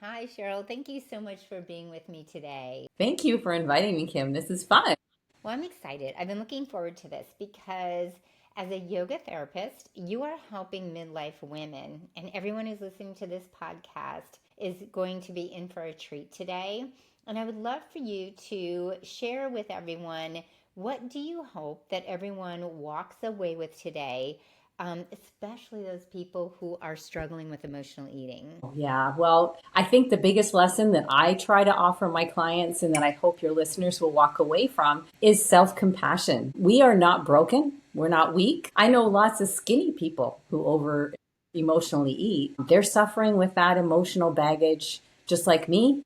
Hi, Cheryl. Thank you so much for being with me today. Thank you for inviting me, Kim. This is fun. Well, I'm excited. I've been looking forward to this because as a yoga therapist, you are helping midlife women, and everyone who's listening to this podcast is going to be in for a treat today. And I would love for you to share with everyone what do you hope that everyone walks away with today, especially those people who are struggling with emotional eating. Yeah, well, I think the biggest lesson that I try to offer my clients and that I hope your listeners will walk away from is self compassion. We are not broken, we're not weak. I know lots of skinny people who over emotionally eat. They're suffering with that emotional baggage just like me,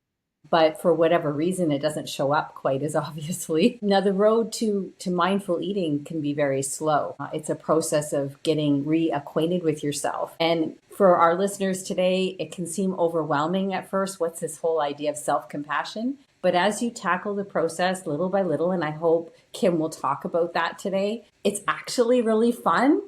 but for whatever reason it doesn't show up quite as obviously. Now the road to mindful eating can be very slow. It's a process of getting reacquainted with yourself. And for our listeners today, it can seem overwhelming at first. What's this whole idea of self-compassion? But as you tackle the process little by little, and I hope Kim will talk about that today, it's actually really fun.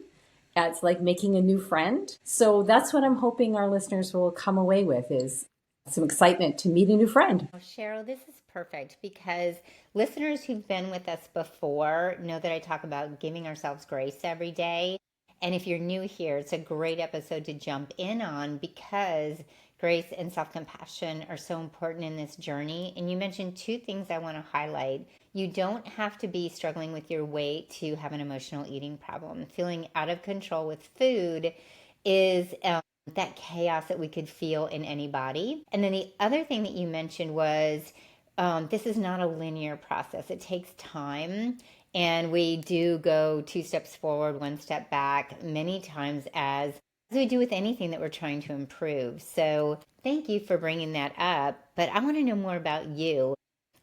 It's like making a new friend. So that's what I'm hoping our listeners will come away with is some excitement to meet a new friend. Oh, Cheryl, this is perfect because listeners who've been with us before know that I talk about giving ourselves grace every day. And if you're new here, it's a great episode to jump in on because grace and self compassion are so important in this journey. And you mentioned two things I want to highlight. You don't have to be struggling with your weight to have an emotional eating problem. Feeling out of control with food is that chaos that we could feel in anybody. And then the other thing that you mentioned was this is not a linear process, it takes time. And we do go two steps forward, one step back, many times as we do with anything that we're trying to improve. So thank you for bringing that up. But I want to know more about you.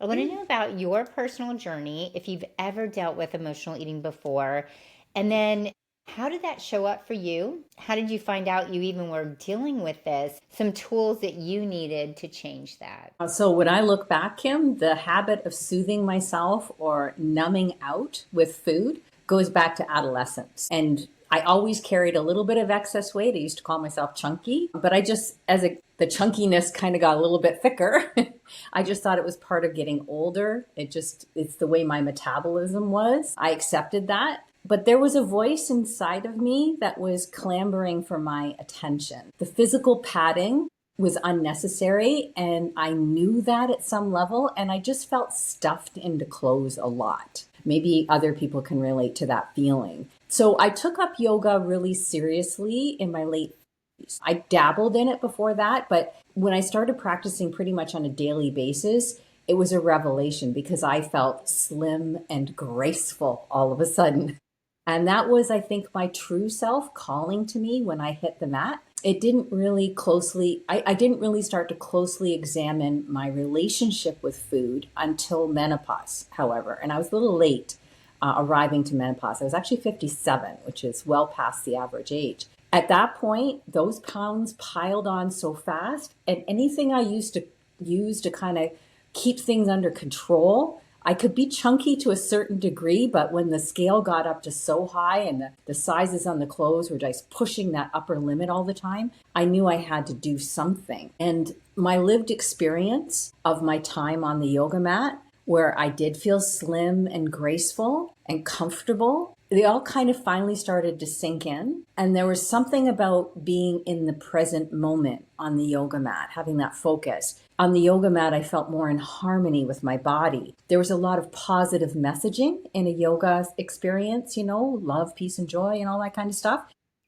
I want to know about your personal journey, if you've ever dealt with emotional eating before, and then how did that show up for you? How did you find out you even were dealing with this? Some tools that you needed to change that. So when I look back, Kim, the habit of soothing myself or numbing out with food goes back to adolescence. And I always carried a little bit of excess weight. I used to call myself chunky, but I just, the chunkiness kind of got a little bit thicker. I just thought it was part of getting older. It's the way my metabolism was. I accepted that. But there was a voice inside of me that was clamoring for my attention. The physical padding was unnecessary, and I knew that at some level, and I just felt stuffed into clothes a lot. Maybe other people can relate to that feeling. So I took up yoga really seriously in my late 30s. I dabbled in it before that, but when I started practicing pretty much on a daily basis, it was a revelation because I felt slim and graceful all of a sudden. And that was, I think, my true self calling to me when I hit the mat. I didn't really start to closely examine my relationship with food until menopause, however. And I was a little late arriving to menopause. I was actually 57, which is well past the average age. At that point, those pounds piled on so fast, and anything I used to use to kind of keep things under control, I could be chunky to a certain degree, but when the scale got up to so high and the sizes on the clothes were just pushing that upper limit all the time, I knew I had to do something. And my lived experience of my time on the yoga mat, where I did feel slim and graceful and comfortable, they all kind of finally started to sink in. And there was something about being in the present moment on the yoga mat, having that focus. On the yoga mat, I felt more in harmony with my body. There was a lot of positive messaging in a yoga experience, love, peace, and joy, and all that kind of stuff.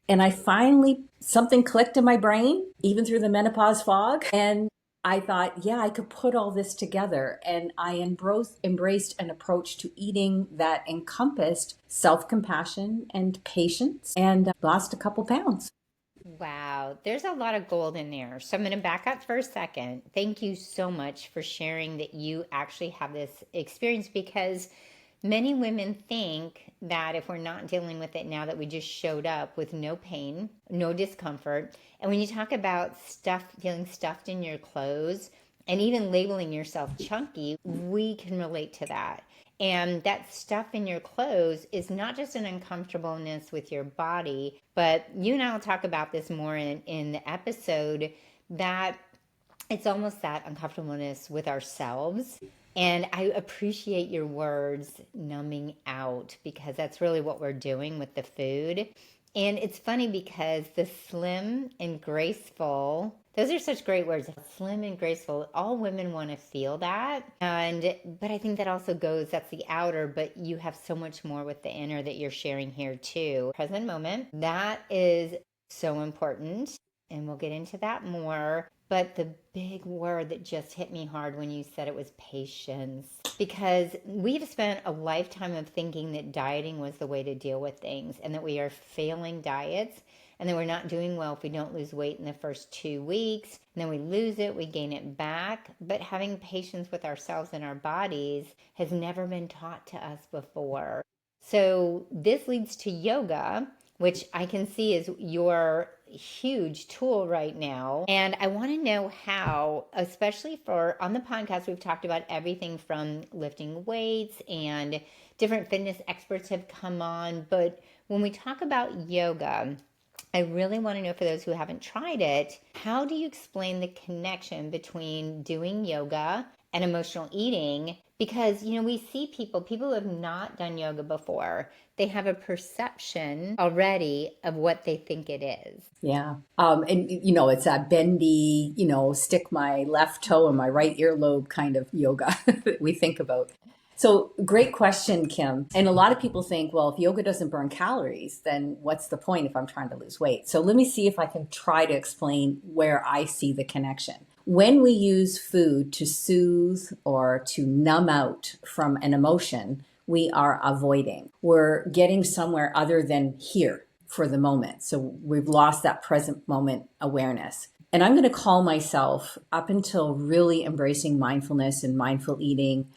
And I finally, something clicked in my brain, even through the menopause fog. And I thought, yeah, I could put all this together. And I embraced an approach to eating that encompassed self-compassion and patience and lost a couple pounds. Wow, there's a lot of gold in there. So I'm going to back up for a second. Thank you so much for sharing that you actually have this experience because many women think that if we're not dealing with it now that we just showed up with no pain, no discomfort, and when you talk about feeling stuffed in your clothes and even labeling yourself chunky, we can relate to that. And that stuff in your clothes is not just an uncomfortableness with your body, but you and I will talk about this more in the episode that it's almost that uncomfortableness with ourselves. And I appreciate your words, numbing out, because that's really what we're doing with the food. And it's funny because the slim and graceful, those are such great words. Slim and graceful, all women want to feel that. But I think that also goes, that's the outer, but you have so much more with the inner that you're sharing here too. Present moment, that is so important. And we'll get into that more. But the big word that just hit me hard when you said it was patience. Because we've spent a lifetime of thinking that dieting was the way to deal with things and that we are failing diets and that we're not doing well if we don't lose weight in the first 2 weeks. And then we lose it, we gain it back. But having patience with ourselves and our bodies has never been taught to us before. So this leads to yoga, which I can see is your huge tool right now. And I want to know how, especially for on the podcast, we've talked about everything from lifting weights and different fitness experts have come on. But when we talk about yoga, I really want to know for those who haven't tried it, how do you explain the connection between doing yoga and emotional eating? Because, we see people who have not done yoga before, they have a perception already of what they think it is. Yeah. And, it's that bendy, stick my left toe in my right earlobe kind of yoga that we think about. So great question, Kim. And a lot of people think, well, if yoga doesn't burn calories, then what's the point if I'm trying to lose weight? So let me see if I can try to explain where I see the connection. When we use food to soothe or to numb out from an emotion, we are avoiding. We're getting somewhere other than here for the moment. So we've lost that present moment awareness. And I'm going to call myself, up until really embracing mindfulness and mindful eating,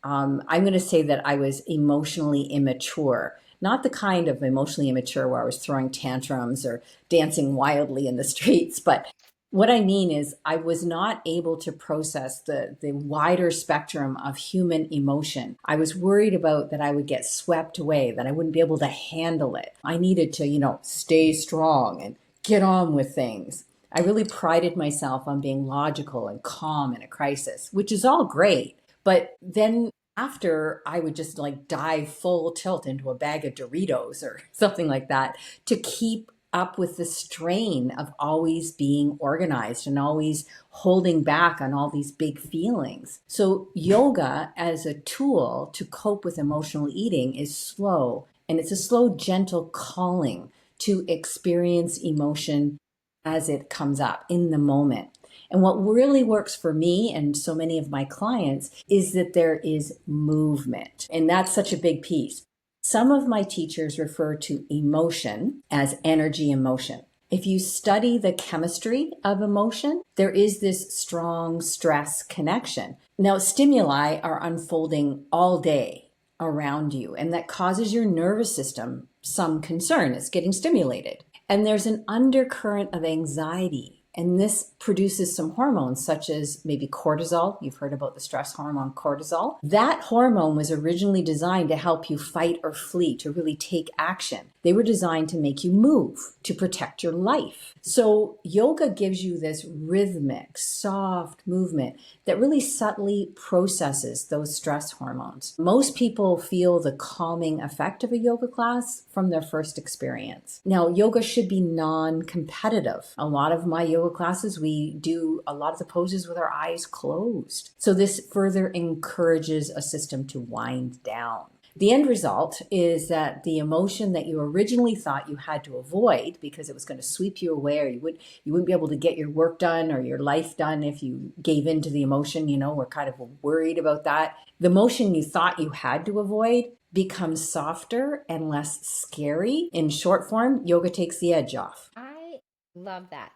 I'm going to say that I was emotionally immature. Not the kind of emotionally immature where I was throwing tantrums or dancing wildly in the streets, but what I mean is I was not able to process the wider spectrum of human emotion. I was worried about that I would get swept away, that I wouldn't be able to handle it. I needed to, stay strong and get on with things. I really prided myself on being logical and calm in a crisis, which is all great. But then after, I would just like dive full tilt into a bag of Doritos or something like that to keep up with the strain of always being organized and always holding back on all these big feelings. So yoga as a tool to cope with emotional eating is slow, and it's a slow, gentle calling to experience emotion as it comes up in the moment. And what really works for me and so many of my clients is that there is movement. And that's such a big piece. Some of my teachers refer to emotion as energy in motion. If you study the chemistry of emotion, there is this strong stress connection. Now, stimuli are unfolding all day around you, and that causes your nervous system some concern. It's getting stimulated. And there's an undercurrent of anxiety. And this produces some hormones such as maybe cortisol. You've heard about the stress hormone cortisol. That hormone was originally designed to help you fight or flee, to really take action. They were designed to make you move, to protect your life. So yoga gives you this rhythmic, soft movement that really subtly processes those stress hormones. Most people feel the calming effect of a yoga class from their first experience. Now, yoga should be non-competitive. A lot of my yoga classes, we do a lot of the poses with our eyes closed. So this further encourages a system to wind down. The end result is that the emotion that you originally thought you had to avoid because it was going to sweep you away, or you wouldn't be able to get your work done or your life done if you gave in to the emotion, we're kind of worried about that. The emotion you thought you had to avoid becomes softer and less scary. In short form, yoga takes the edge off. I love that.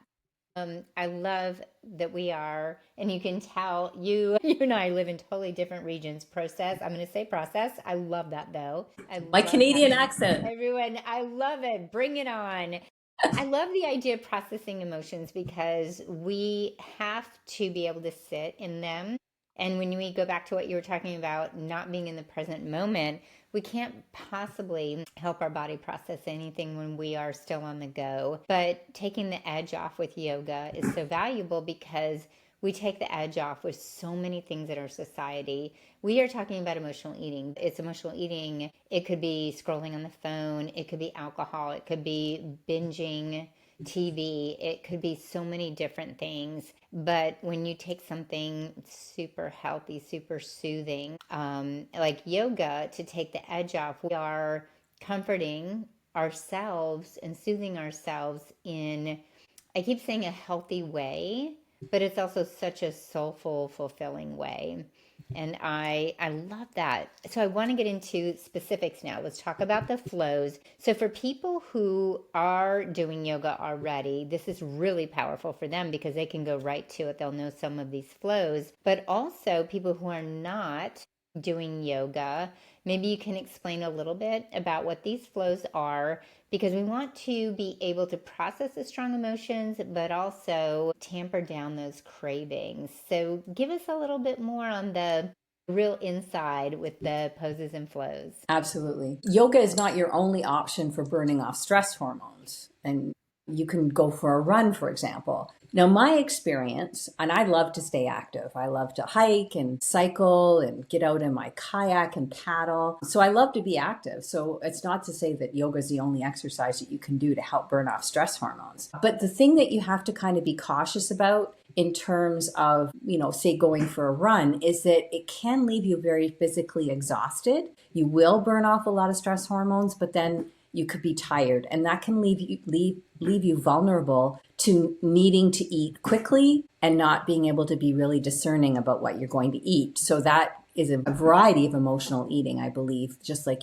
I love that we are, and you can tell you and I live in totally different regions. Process. I'm going to say process. I love that though. I My love Canadian having accent. everyone. I love it. Bring it on. I love the idea of processing emotions because we have to be able to sit in them. And when we go back to what you were talking about, not being in the present moment, we can't possibly help our body process anything when we are still on the go. But taking the edge off with yoga is so valuable because we take the edge off with so many things in our society. We are talking about emotional eating. It's emotional eating. It could be scrolling on the phone, it could be alcohol, it could be binging TV, it could be so many different things. But when you take something super healthy, super soothing, like yoga, to take the edge off, we are comforting ourselves and soothing ourselves in, I keep saying, a healthy way, but it's also such a soulful, fulfilling way. And I love that. So I want to get into specifics now. Let's talk about the flows. So for people who are doing yoga already, this is really powerful for them because they can go right to it. They'll know some of these flows. But also people who are not doing yoga, maybe you can explain a little bit about what these flows are, because we want to be able to process the strong emotions, but also tamper down those cravings. So give us a little bit more on the real inside with the poses and flows. Absolutely. Yoga is not your only option for burning off stress hormones. And you can go for a run, for example. Now, my experience, and I love to stay active. I love to hike and cycle and get out in my kayak and paddle. So I love to be active. So it's not to say that yoga is the only exercise that you can do to help burn off stress hormones. But the thing that you have to kind of be cautious about in terms of, say going for a run, is that it can leave you very physically exhausted. You will burn off a lot of stress hormones, but then you could be tired, and that can leave you vulnerable to needing to eat quickly and not being able to be really discerning about what you're going to eat. So that is a variety of emotional eating, I believe. Just like,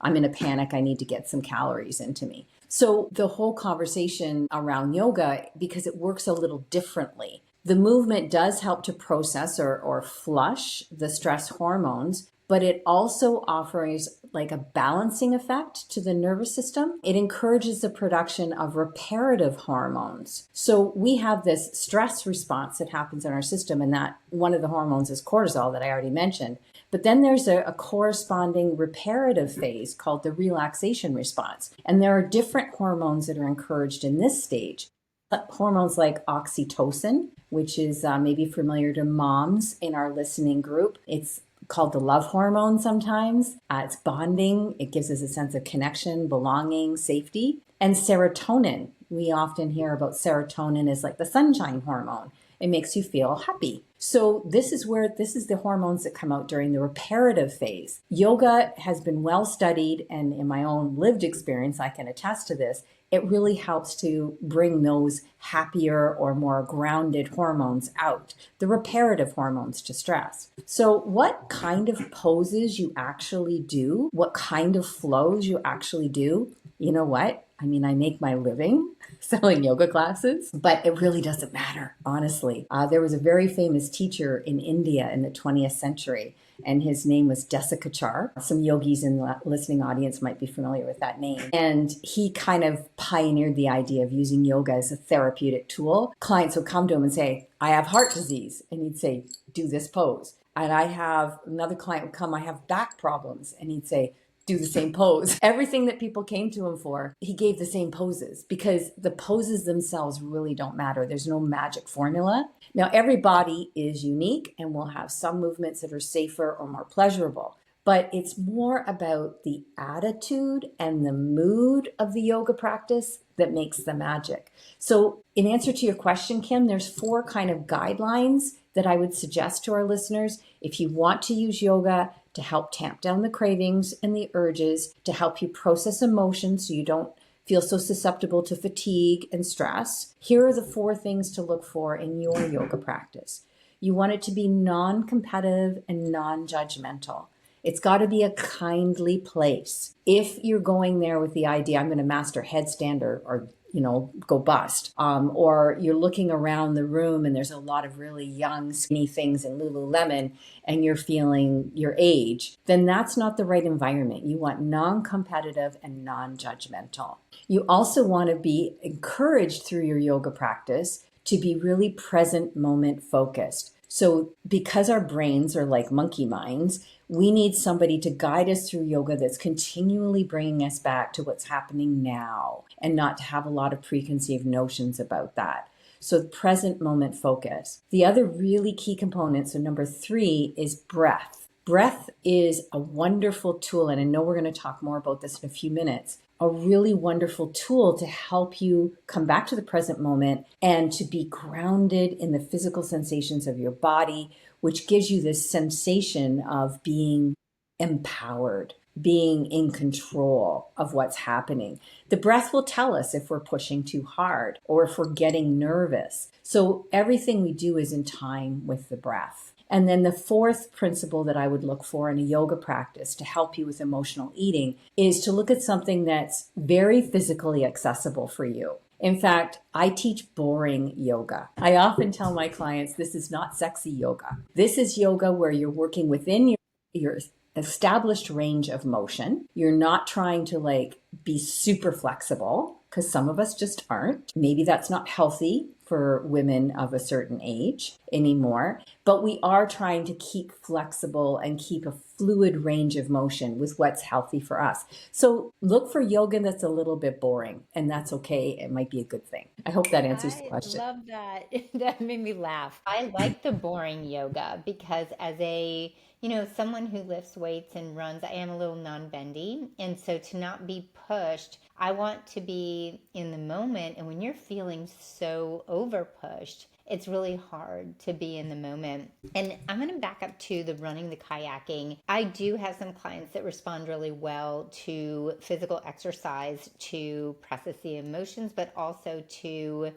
I'm in a panic, I need to get some calories into me. So the whole conversation around yoga, because it works a little differently, the movement does help to process or flush the stress hormones, but it also offers like a balancing effect to the nervous system. It encourages the production of reparative hormones. So we have this stress response that happens in our system, and that one of the hormones is cortisol that I already mentioned. But then there's a corresponding reparative phase called the relaxation response. And there are different hormones that are encouraged in this stage. Hormones like oxytocin, which is maybe familiar to moms in our listening group. It's called the love hormone sometimes. It's bonding. It gives us a sense of connection, belonging, safety. And serotonin. We often hear about serotonin as like the sunshine hormone. It makes you feel happy. So this is the hormones that come out during the reparative phase. Yoga has been well studied, and in my own lived experience, I can attest to this. It really helps to bring those happier or more grounded hormones out, the reparative hormones to stress. So what kind of poses you actually do, what kind of flows you actually do, you know what? I mean, I make my living selling yoga classes, but it really doesn't matter, honestly. There was a very famous teacher in India in the 20th century, and his name was Desikachar. Some yogis in the listening audience might be familiar with that name. And he kind of pioneered the idea of using yoga as a therapeutic tool. Clients would come to him and say, I have heart disease. And he'd say, do this pose. And another client would come, I have back problems. And he'd say, do the same pose. Everything that people came to him for, he gave the same poses, because the poses themselves really don't matter. There's no magic formula. Now, every body is unique and will have some movements that are safer or more pleasurable, but it's more about the attitude and the mood of the yoga practice that makes the magic. So in answer to your question, Kim, there's 4 kind of guidelines that I would suggest to our listeners. If you want to use yoga to help tamp down the cravings and the urges, to help you process emotions so you don't feel so susceptible to fatigue and stress, here are the 4 things to look for in your yoga practice. You want it to be non-competitive and non-judgmental. It's got to be a kindly place. If you're going there with the idea, I'm going to master headstand or go bust, or you're looking around the room and there's a lot of really young, skinny things in Lululemon and you're feeling your age, then that's not the right environment. You want non-competitive and non-judgmental. You also want to be encouraged through your yoga practice to be really present moment focused. So because our brains are like monkey minds, we need somebody to guide us through yoga that's continually bringing us back to what's happening now and not to have a lot of preconceived notions about that. So present moment focus. The other really key component, so number 3, is breath. Breath is a wonderful tool, and I know we're going to talk more about this in a few minutes. A really wonderful tool to help you come back to the present moment and to be grounded in the physical sensations of your body, which gives you this sensation of being empowered, being in control of what's happening. The breath will tell us if we're pushing too hard or if we're getting nervous. So everything we do is in time with the breath. And then the fourth principle that I would look for in a yoga practice to help you with emotional eating is to look at something that's very physically accessible for you. In fact, I teach boring yoga. I often tell my clients this is not sexy yoga. This is yoga where you're working within your established range of motion. You're not trying to be super flexible, because some of us just aren't. Maybe that's not healthy for women of a certain age anymore, but we are trying to keep flexible and keep a fluid range of motion with what's healthy for us. So look for yoga that's a little bit boring, and that's okay. It might be a good thing. I hope that answers the I question. love that. That made me laugh. I like the boring yoga because as someone who lifts weights and runs, I am a little non-bendy. And so to not be pushed, I want to be in the moment. And when you're feeling so over pushed, it's really hard to be in the moment. And I'm going to back up to the running, the kayaking. I do have some clients that respond really well to physical exercise to process the emotions, but also to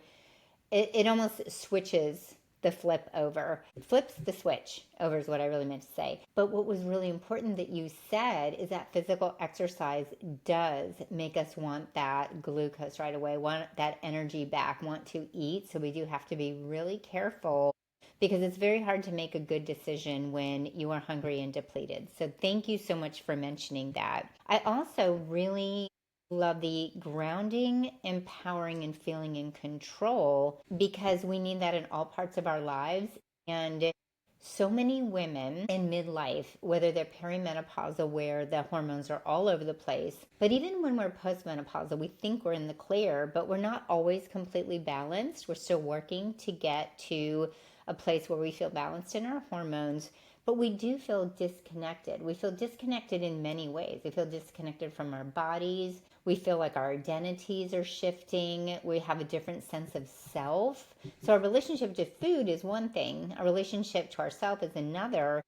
it almost switches the flip over, flips the switch over is what I really meant to say. But what was really important that you said is that physical exercise does make us want that glucose right away, want that energy back, want to eat. So we do have to be really careful because it's very hard to make a good decision when you are hungry and depleted. So thank you so much for mentioning that. I also really love the grounding, empowering, and feeling in control because we need that in all parts of our lives. And so many women in midlife, whether they're perimenopausal, where the hormones are all over the place, but even when we're postmenopausal, we think we're in the clear, but we're not always completely balanced. We're still working to get to a place where we feel balanced in our hormones, but we do feel disconnected. We feel disconnected in many ways. We feel disconnected from our bodies. We feel like our identities are shifting. We have a different sense of self. So our relationship to food is one thing. Our relationship to ourself is another.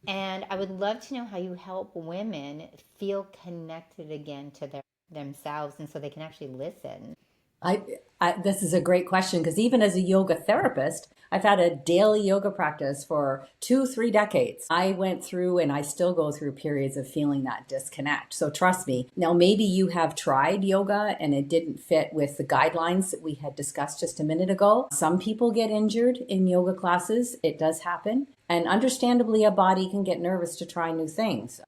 And I would love to know how you help women feel connected again to themselves and so they can actually listen. I, this is a great question because even as a yoga therapist, I've had a daily yoga practice for 2-3 decades. I went through and I still go through periods of feeling that disconnect. So trust me. Now, maybe you have tried yoga and it didn't fit with the guidelines that we had discussed just a minute ago. Some people get injured in yoga classes. It does happen. And understandably, a body can get nervous to try new things.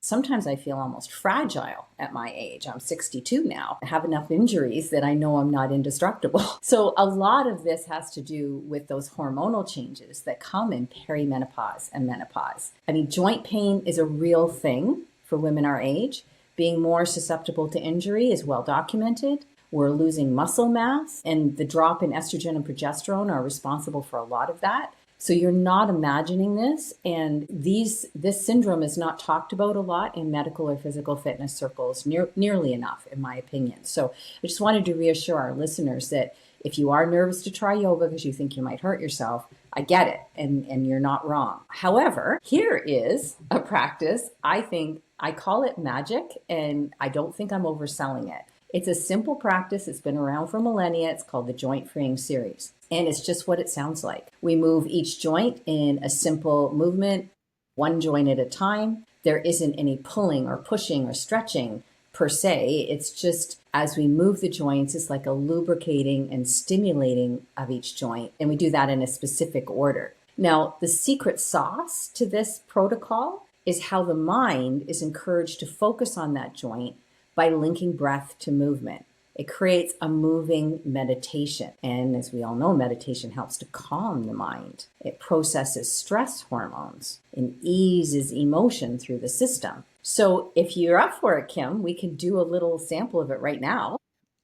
Sometimes I feel almost fragile at my age. I'm 62 now. I have enough injuries that I know I'm not indestructible. So a lot of this has to do with those hormonal changes that come in perimenopause and menopause. I mean, joint pain is a real thing for women our age. Being more susceptible to injury is well documented. We're losing muscle mass, and the drop in estrogen and progesterone are responsible for a lot of that. So you're not imagining this, and this syndrome is not talked about a lot in medical or physical fitness circles nearly enough, in my opinion. So I just wanted to reassure our listeners that if you are nervous to try yoga because you think you might hurt yourself, I get it, and you're not wrong. However, here is a practice I call it magic, and I don't think I'm overselling it. It's a simple practice. It's been around for millennia. It's called the Joint Freeing Series. And it's just what it sounds like. We move each joint in a simple movement, one joint at a time. There isn't any pulling or pushing or stretching per se. It's just as we move the joints, it's like a lubricating and stimulating of each joint. And we do that in a specific order. Now, the secret sauce to this protocol is how the mind is encouraged to focus on that joint by linking breath to movement. It creates a moving meditation. And as we all know, meditation helps to calm the mind. It processes stress hormones and eases emotion through the system. So if you're up for it, Kim, we can do a little sample of it right now.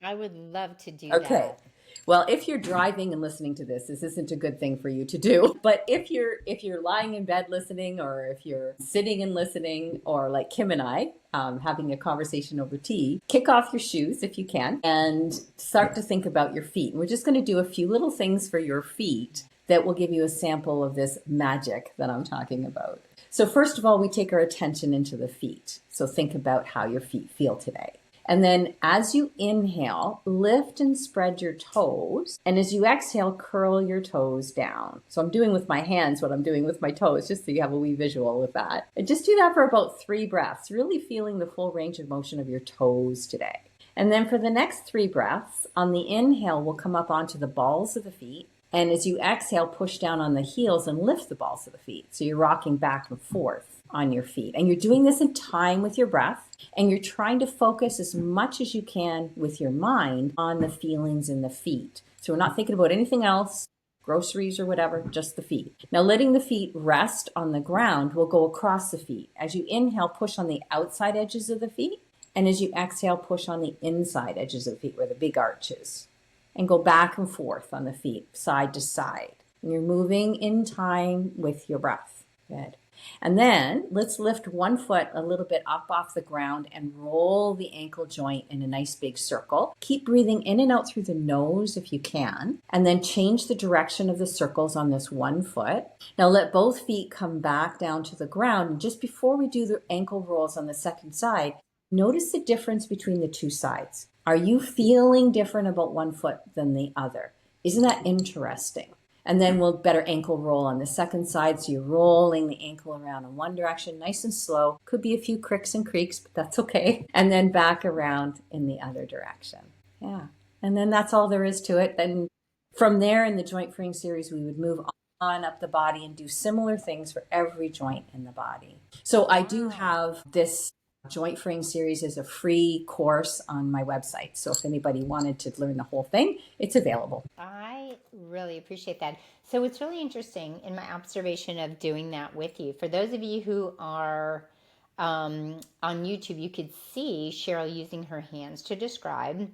I would love to do Okay. that. Well, if you're driving and listening to this isn't a good thing for you to do. But if you're lying in bed listening, or if you're sitting and listening, or like Kim and I, having a conversation over tea, kick off your shoes if you can and start to think about your feet. And we're just going to do a few little things for your feet that will give you a sample of this magic that I'm talking about. So first of all, we take our attention into the feet. So think about how your feet feel today. And then as you inhale, lift and spread your toes. And as you exhale, curl your toes down. So I'm doing with my hands what I'm doing with my toes, just so you have a wee visual with that. And just do that for about 3 breaths, really feeling the full range of motion of your toes today. And then for the next 3 breaths, on the inhale, we'll come up onto the balls of the feet. And as you exhale, push down on the heels and lift the balls of the feet. So you're rocking back and forth on your feet. And you're doing this in time with your breath. And you're trying to focus as much as you can with your mind on the feelings in the feet. So we're not thinking about anything else, groceries or whatever, just the feet. Now letting the feet rest on the ground, will go across the feet. As you inhale, push on the outside edges of the feet. And as you exhale, push on the inside edges of the feet where the big arch is. And go back and forth on the feet, side to side. And you're moving in time with your breath. Good. And then let's lift one foot a little bit up off the ground and roll the ankle joint in a nice big circle. Keep breathing in and out through the nose if you can. And then change the direction of the circles on this one foot. Now let both feet come back down to the ground. And just before we do the ankle rolls on the second side, notice the difference between the two sides. Are you feeling different about one foot than the other? Isn't that interesting? And then we'll better ankle roll on the second side. So you're rolling the ankle around in one direction, nice and slow. Could be a few cricks and creaks, but that's okay. And then back around in the other direction. Yeah. And then that's all there is to it. Then from there in the joint freeing series, we would move on up the body and do similar things for every joint in the body. So I do have this joint freeing series as a free course on my website. So if anybody wanted to learn the whole thing, it's available. I really appreciate that. So it's really interesting in my observation of doing that with you. For those of you who are on YouTube, you could see Cheryl using her hands to describe,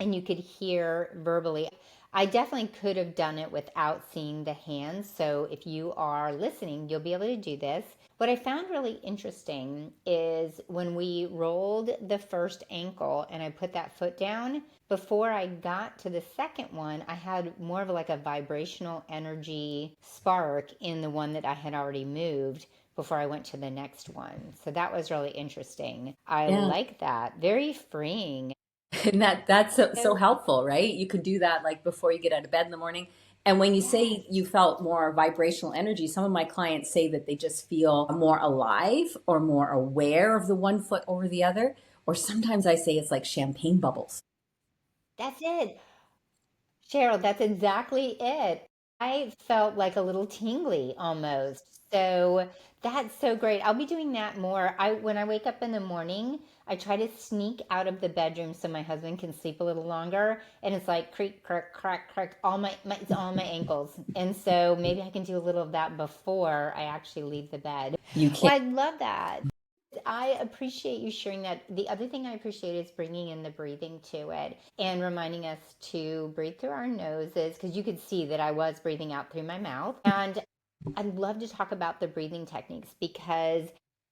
and you could hear verbally. I definitely could have done it without seeing the hands. So if you are listening, you'll be able to do this. What I found really interesting is when we rolled the first ankle and I put that foot down, before I got to the second one, I had more of like a vibrational energy spark in the one that I had already moved before I went to the next one. So that was really interesting. I like that. Very freeing. And that's so helpful, right? You could do that like before you get out of bed in the morning. And when you say you felt more vibrational energy, some of my clients say that they just feel more alive or more aware of the one foot over the other. Or sometimes I say it's like champagne bubbles. That's it. Cheryl, that's exactly it. I felt like a little tingly almost. So that's so great. I'll be doing that more. When I wake up in the morning, I try to sneak out of the bedroom so my husband can sleep a little longer. And it's like creak, crack, crack, crack, it's all my ankles. And so maybe I can do a little of that before I actually leave the bed. You Well, can't. I love that. I appreciate you sharing that. The other thing I appreciate is bringing in the breathing to it and reminding us to breathe through our noses, because you could see that I was breathing out through my mouth. And I'd love to talk about the breathing techniques because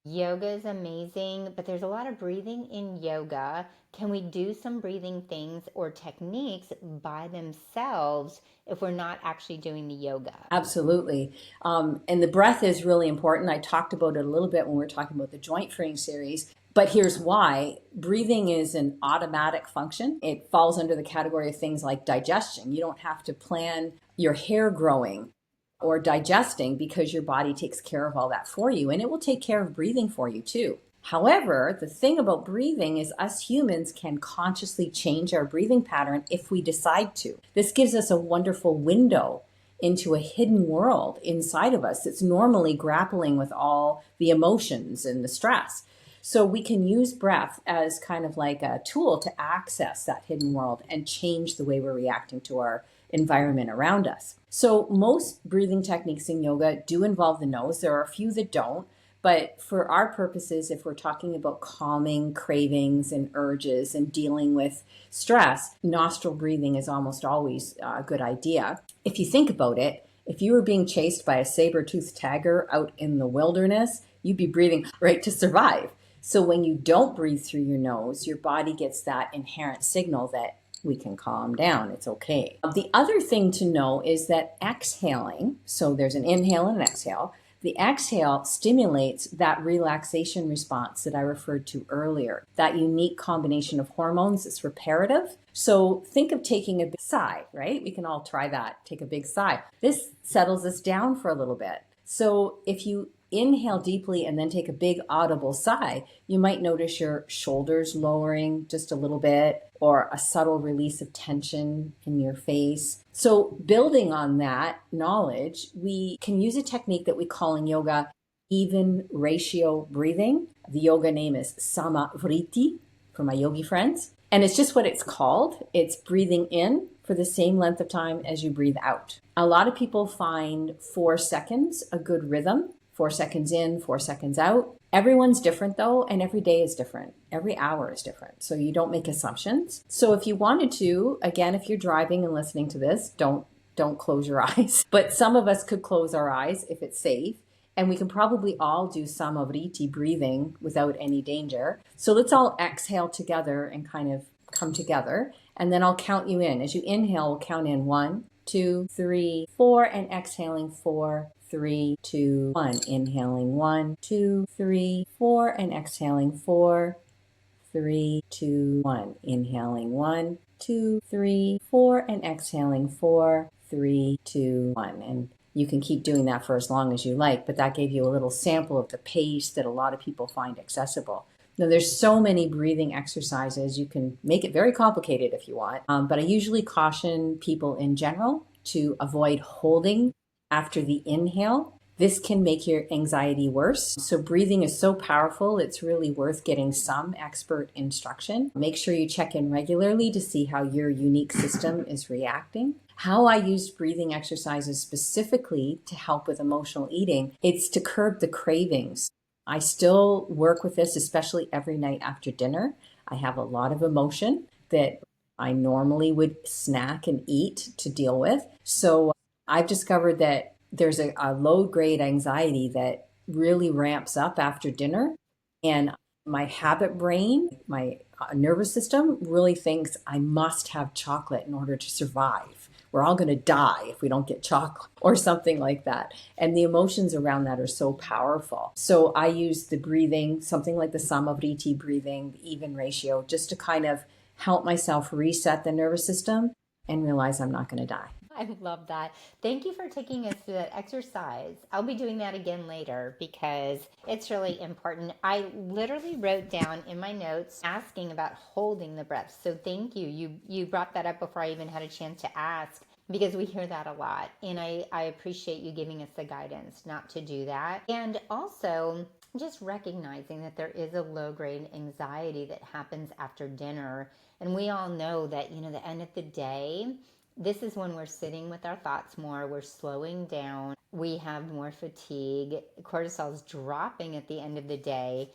yoga is amazing, but there's a lot of breathing in yoga. Can we do some breathing things or techniques by themselves if we're not actually doing the yoga? Absolutely. And the breath is really important. I talked about it a little bit when we were talking about the joint freeing series. But here's why. Breathing is an automatic function. It falls under the category of things like digestion. You don't have to plan your hair growing or digesting because your body takes care of all that for you. And it will take care of breathing for you too. However, the thing about breathing is us humans can consciously change our breathing pattern if we decide to. This gives us a wonderful window into a hidden world inside of us that's normally grappling with all the emotions and the stress. So we can use breath as kind of like a tool to access that hidden world and change the way we're reacting to our environment around us. So most breathing techniques in yoga do involve the nose. There are a few that don't, But for our purposes, if we're talking about calming cravings and urges and dealing with stress, nostril breathing is almost always a good idea. If you think about it, if you were being chased by a saber-toothed tiger out in the wilderness, you'd be breathing right to survive. So when you don't breathe through your nose, your body gets that inherent signal that we can calm down. It's okay. The other thing to know is that exhaling, so there's an inhale and an exhale. The exhale stimulates that relaxation response that I referred to earlier, that unique combination of hormones that's reparative. So think of taking a big sigh, right? We can all try that. Take a big sigh. This settles us down for a little bit. So if you inhale deeply and then take a big audible sigh, you might notice your shoulders lowering just a little bit or a subtle release of tension in your face. So building on that knowledge, we can use a technique that we call in yoga even ratio breathing. The yoga name is Samavriti for my yogi friends. And it's just what it's called. It's breathing in for the same length of time as you breathe out. A lot of people find 4 seconds a good rhythm. 4 seconds in, 4 seconds out. Everyone's different though, and every day is different. Every hour is different. So you don't make assumptions. So if you wanted to, again, if you're driving and listening to this, don't close your eyes. But some of us could close our eyes if it's safe. And we can probably all do samavriti breathing without any danger. So let's all exhale together and kind of come together. And then I'll count you in. As you inhale, we'll count in 1, 2, 3, 4, and exhaling 4, 3, 2, 1. Inhaling 1, 2, 3, 4, and exhaling 4, 3, 2, 1. Inhaling 1, 2, 3, 4, and exhaling 4, 3, 2, 1. And you can keep doing that for as long as you like, but that gave you a little sample of the pace that a lot of people find accessible. Now, there's so many breathing exercises. You can make it very complicated if you want, but I usually caution people in general to avoid holding after the inhale. This can make your anxiety worse. So breathing is so powerful, it's really worth getting some expert instruction. Make sure you check in regularly to see how your unique system is reacting. How I use breathing exercises specifically to help with emotional eating, it's to curb the cravings. I still work with this, especially every night after dinner. I have a lot of emotion that I normally would snack and eat to deal with. So I've discovered that there's a low-grade anxiety that really ramps up after dinner. And my habit brain, my nervous system really thinks I must have chocolate in order to survive. We're all going to die if we don't get chocolate or something like that. And the emotions around that are so powerful. So I use the breathing, something like the Samavriti breathing, the even ratio, just to kind of help myself reset the nervous system and realize I'm not going to die. I love that. Thank you for taking us through that exercise. I'll be doing that again later because it's really important. I literally wrote down in my notes asking about holding the breath. So thank you. You brought that up before I even had a chance to ask because we hear that a lot. And I appreciate you giving us the guidance not to do that. And also just recognizing that there is a low grade anxiety that happens after dinner. And we all know that, the end of the day, this is when we're sitting with our thoughts more, we're slowing down, we have more fatigue, cortisol's dropping at the end of the day.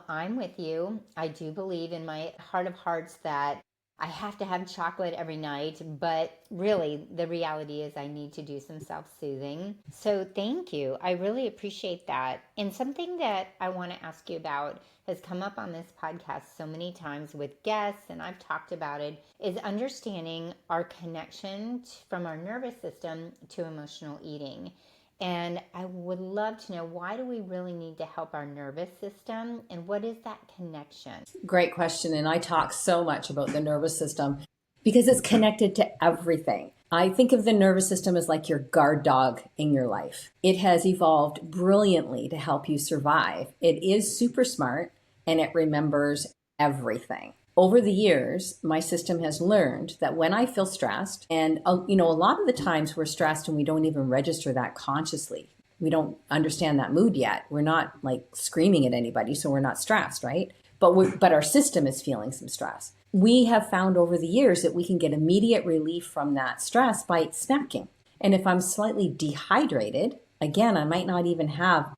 I'm with you. I do believe in my heart of hearts that I have to have chocolate every night, but really the reality is I need to do some self-soothing. So thank you. I really appreciate that. And something that I want to ask you about has come up on this podcast so many times with guests, and I've talked about it, is understanding our connection from our nervous system to emotional eating. And I would love to know, why do we really need to help our nervous system, and what is that connection? Great question. And I talk so much about the nervous system because it's connected to everything. I think of the nervous system as like your guard dog in your life. It has evolved brilliantly to help you survive. It is super smart and it remembers everything. Over the years, my system has learned that when I feel stressed, and a lot of the times we're stressed and we don't even register that consciously. We don't understand that mood yet. We're not like screaming at anybody, so we're not stressed, right? But our system is feeling some stress. We have found over the years that we can get immediate relief from that stress by snacking. And if I'm slightly dehydrated, again, I might not even have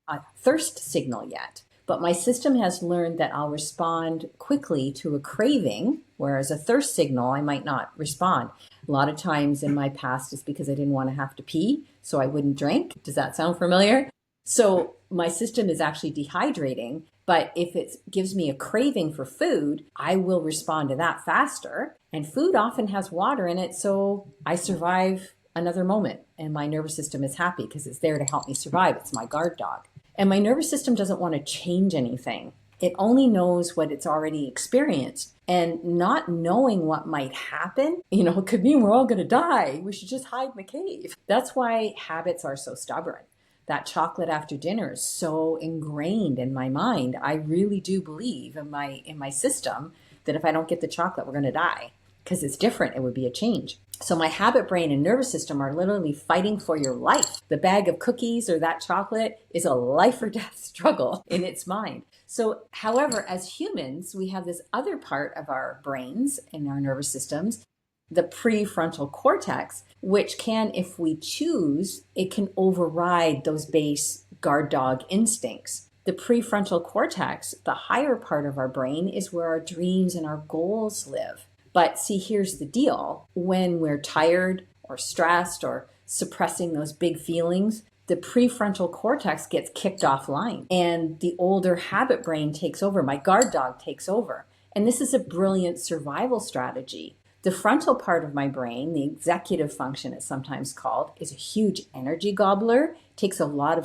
a thirst signal yet. But my system has learned that I'll respond quickly to a craving, whereas a thirst signal, I might not respond. A lot of times in my past, it's because I didn't want to have to pee, so I wouldn't drink. Does that sound familiar? So my system is actually dehydrating, but if it gives me a craving for food, I will respond to that faster. And food often has water in it, so I survive another moment and my nervous system is happy because it's there to help me survive. It's my guard dog. And my nervous system doesn't want to change anything. It only knows what it's already experienced. And not knowing what might happen, it could mean we're all going to die. We should just hide in the cave. That's why habits are so stubborn. That chocolate after dinner is so ingrained in my mind. I really do believe in my system that if I don't get the chocolate, we're going to die because it's different. It would be a change. So my habit brain and nervous system are literally fighting for your life. The bag of cookies or that chocolate is a life or death struggle in its mind. So, however, as humans, we have this other part of our brains and our nervous systems, the prefrontal cortex, which can, if we choose, it can override those base guard dog instincts. The prefrontal cortex, the higher part of our brain, is where our dreams and our goals live. But see, here's the deal. When we're tired or stressed or suppressing those big feelings, the prefrontal cortex gets kicked offline and the older habit brain takes over. My guard dog takes over. And this is a brilliant survival strategy. The frontal part of my brain, the executive function it's sometimes called, is a huge energy gobbler. It takes a lot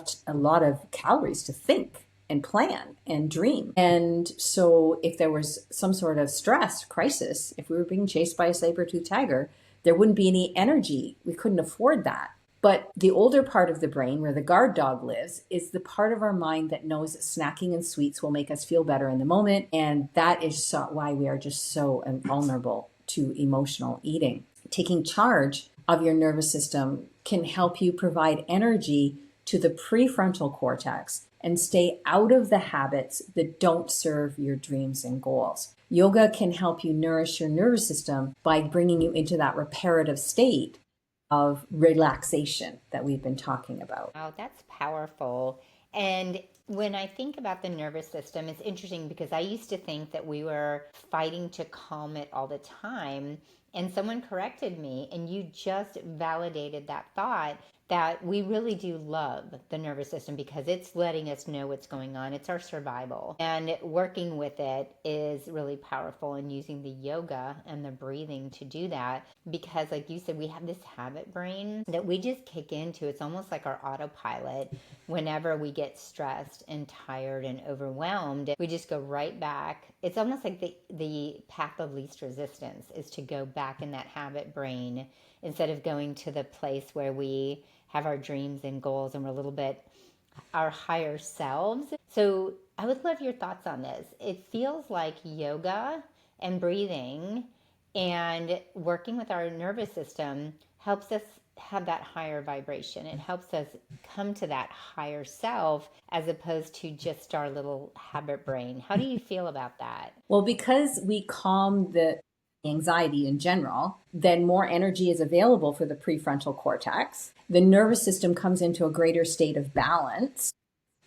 of calories to think and plan and dream. And so if there was some sort of stress crisis, if we were being chased by a saber-toothed tiger, there wouldn't be any energy. We couldn't afford that. But the older part of the brain, where the guard dog lives, is the part of our mind that knows that snacking and sweets will make us feel better in the moment. And that is why we are just so vulnerable to emotional eating. Taking charge of your nervous system can help you provide energy to the prefrontal cortex and stay out of the habits that don't serve your dreams and goals. Yoga can help you nourish your nervous system by bringing you into that reparative state of relaxation that we've been talking about. Wow, that's powerful. And when I think about the nervous system, it's interesting because I used to think that we were fighting to calm it all the time. And someone corrected me, and you just validated that thought that we really do love the nervous system because it's letting us know what's going on. It's our survival. And working with it is really powerful, and using the yoga and the breathing to do that because, like you said, we have this habit brain that we just kick into. It's almost like our autopilot. Whenever we get stressed and tired and overwhelmed, we just go right back. It's almost like the path of least resistance is to go back in that habit brain instead of going to the place where we have our dreams and goals and we're a little bit our higher selves. So I would love your thoughts on this. It feels like yoga and breathing and working with our nervous system helps us have that higher vibration. It helps us come to that higher self as opposed to just our little habit brain. How do you feel about that? Well, because we calm the anxiety in general, then more energy is available for the prefrontal cortex. The nervous system comes into a greater state of balance.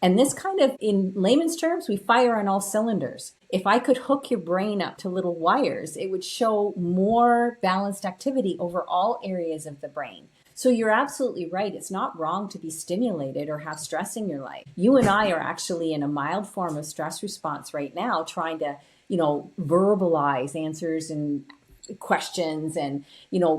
And this kind of, in layman's terms, we fire on all cylinders. If I could hook your brain up to little wires, it would show more balanced activity over all areas of the brain. So you're absolutely right. It's not wrong to be stimulated or have stress in your life. You and I are actually in a mild form of stress response right now, trying to, verbalize answers and questions and,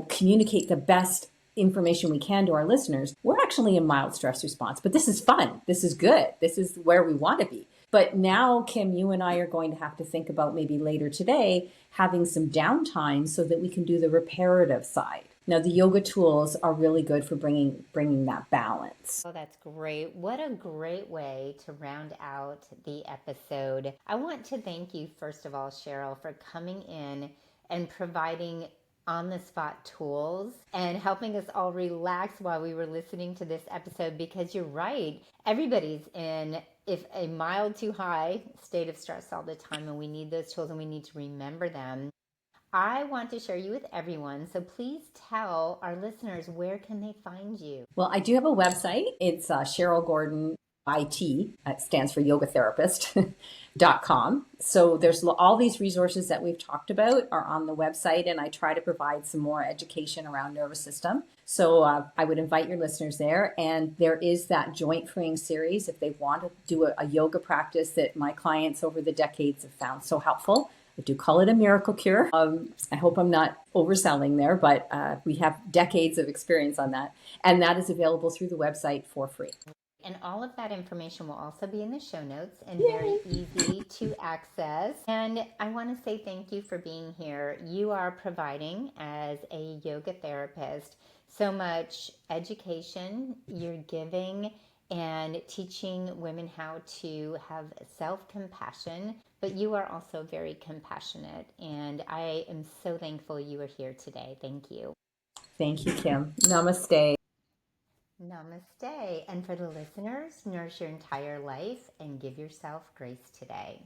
communicate the best information we can to our listeners. We're actually in mild stress response, but this is fun. This is good. This is where we want to be. But now, Kim, you and I are going to have to think about maybe later today having some downtime so that we can do the reparative side. Now, the yoga tools are really good for bringing that balance. Oh, that's great. What a great way to round out the episode. I want to thank you, first of all, Cheryl, for coming in and providing on the spot tools and helping us all relax while we were listening to this episode because you're right. Everybody's in if a mild to high state of stress all the time, and we need those tools and we need to remember them. I want to share you with everyone, so please tell our listeners where can they find you. Well, I do have a website. It's Cheryl Gordon. IT, it stands for yoga therapist.com. So there's all these resources that we've talked about are on the website, and I try to provide some more education around nervous system. So I would invite your listeners there. And there is that joint freeing series if they want to do a yoga practice that my clients over the decades have found so helpful. I do call it a miracle cure. I hope I'm not overselling there, but we have decades of experience on that. And that is available through the website for free. And all of that information will also be in the show notes and Yay. very easy to access. And I want to say thank you for being here. You are providing, as a yoga therapist, so much education. You're giving and teaching women how to have self-compassion, but you are also very compassionate. And I am so thankful you are here today. Thank you. Thank you, Kim. Namaste. Namaste. And for the listeners, nourish your entire life and give yourself grace today.